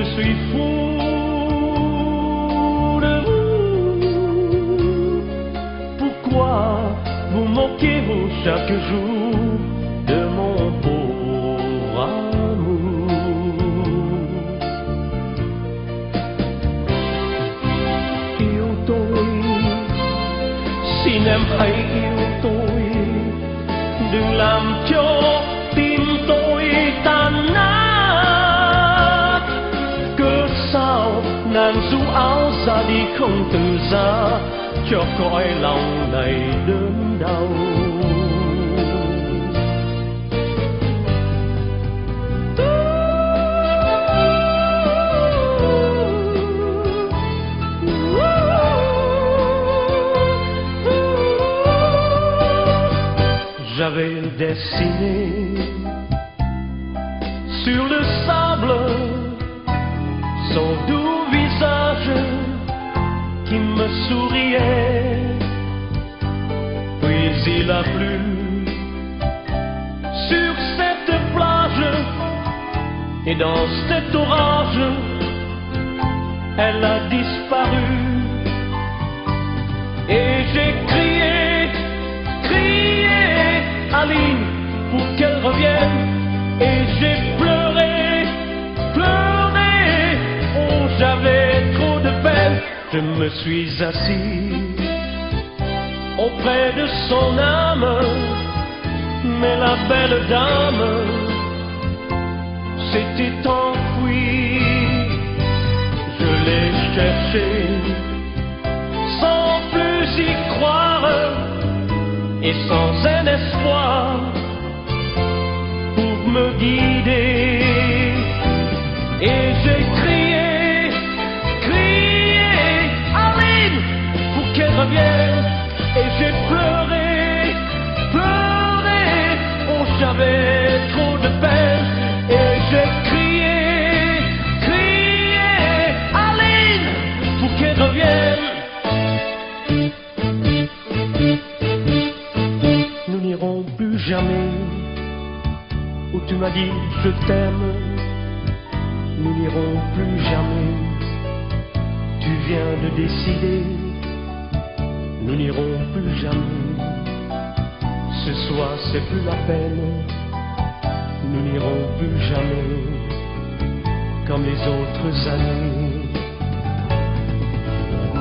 suis fou de vous. Pourquoi vous moquez-vous chaque jour de mon pauvre amour? Yêu tôi, xin em hãy yêu tôi, đừng làm cho tim tôi tan nát. Cớ sao nàng ru áo ra đi không từ giá, cho cõi lòng này đớn đau. J'avais dessiné sur le sable son doux visage qui me souriait, puis il a plu sur cette plage, et dans cet orage elle a disparu, et j'ai crié, crié Aline pour qu'elle revienne, et j'ai pleuré, pleuré, oh j'avais trop de peine. Je me suis assis auprès de son âme, mais la belle dame s'était enfuie. Je l'ai cherchée sans plus y croire, et sans un espoir pour me guider, et j'ai crié, crié Aline pour qu'elle revienne, et j'ai pleuré, pleuré, oh j'avais trop de peine, et j'ai crié, crié Aline pour qu'elle revienne. Plus jamais où tu m'as dit je t'aime, nous n'irons plus jamais. Tu viens de décider, nous n'irons plus jamais. Ce soir c'est plus la peine, nous n'irons plus jamais comme les autres années.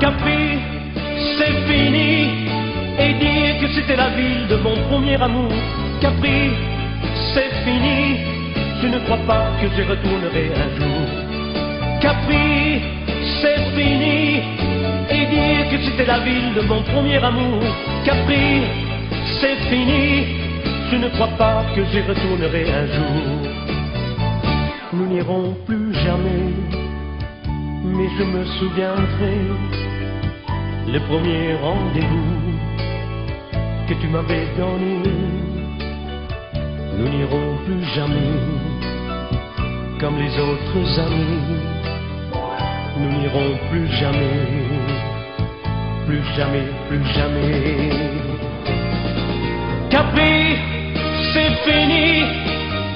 Capri, c'est fini. Et dire que c'était la ville de mon premier amour. Capri, c'est fini. Je ne crois pas que j'y retournerai un jour. Capri, c'est fini. Et dire que c'était la ville de mon premier amour. Capri, c'est fini. Je ne crois pas que j'y retournerai un jour. Nous n'irons plus jamais, mais je me souviendrai le premier rendez-vous que tu m'avais donné. Nous n'irons plus jamais comme les autres amis. Nous n'irons plus jamais, plus jamais, plus jamais. Capri, c'est fini.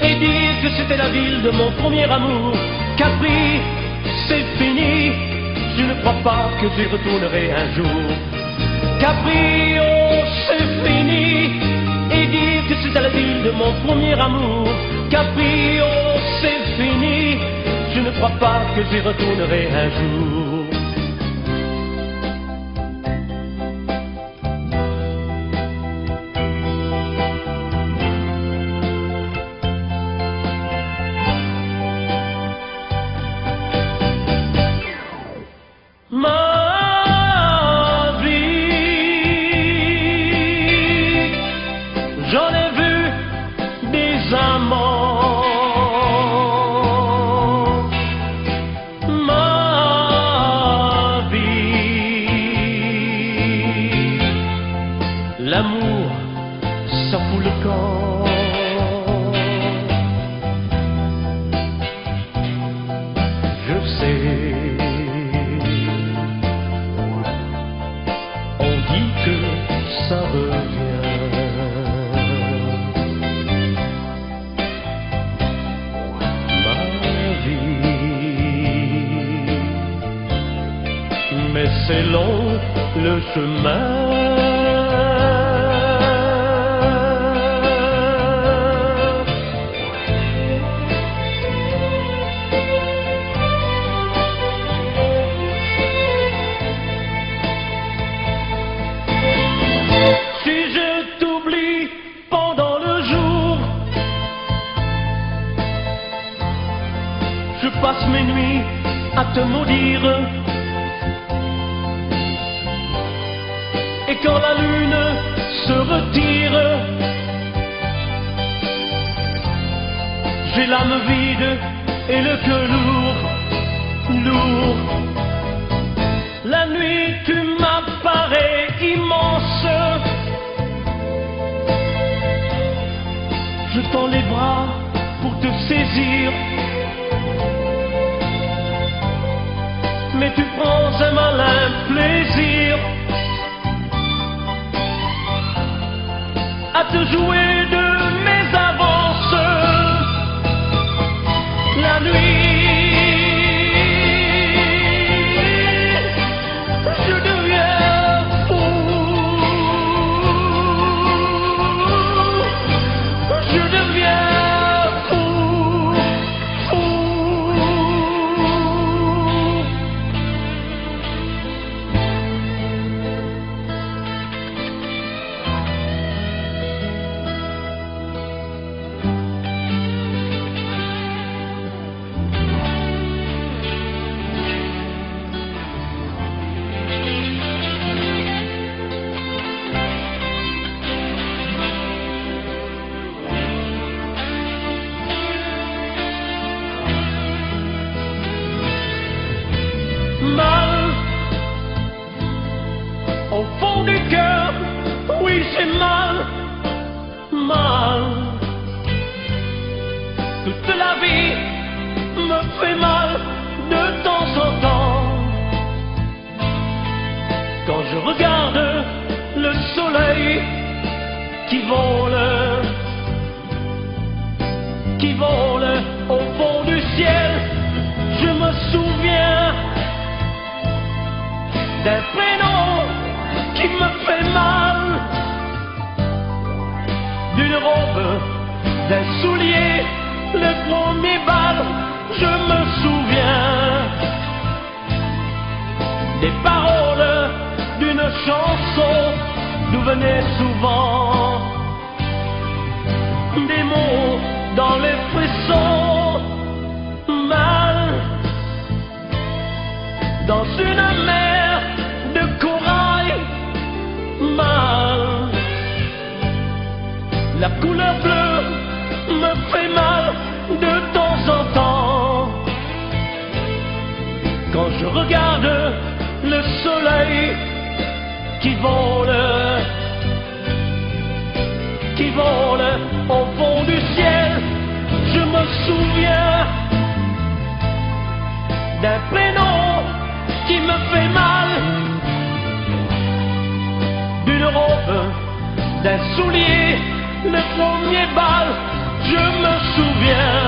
Et dire que c'était la ville de mon premier amour. Capri, c'est fini. Je ne crois pas que j'y retournerai un jour. Capri, oh c'est fini. Et dire que c'était la ville de mon premier amour. Capri, oh c'est fini. Je ne crois pas que j'y retournerai un jour. J'en ai vu des amants, ma vie. L'amour, ça fout le camp. Je sais, on dit que ça revient. mais c'est long le chemin. Si je t'oublie pendant le jour, je passe mes nuits à te maudire. Et quand la lune se retire, j'ai l'âme vide et le cœur lourd, lourd. La nuit tu m'apparais immense, je tends les bras pour te saisir, mais tu prends un malin plaisir à te jouer de mes avances. La nuit, je deviens fou, je deviens fou, fou. Mal, au fond du cœur, oui c'est mal, mal. Toute la vie me fait mal de temps en temps. Quand je regarde le soleil qui vole au fond du ciel, je me souviens d'un prénom qui me fait mal, d'une robe, d'un soulier, le premier bal, je me souviens des paroles d'une chanson d'où venaient souvent des mots dans les frissons. Mal dans une mer de corail, mal. La couleur bleue me fait mal de temps en temps. Quand je regarde le soleil qui vole au fond du ciel, je me souviens d'un prénom qui me fait mal, d'une robe, d'un soulier, le premier bal, je me souviens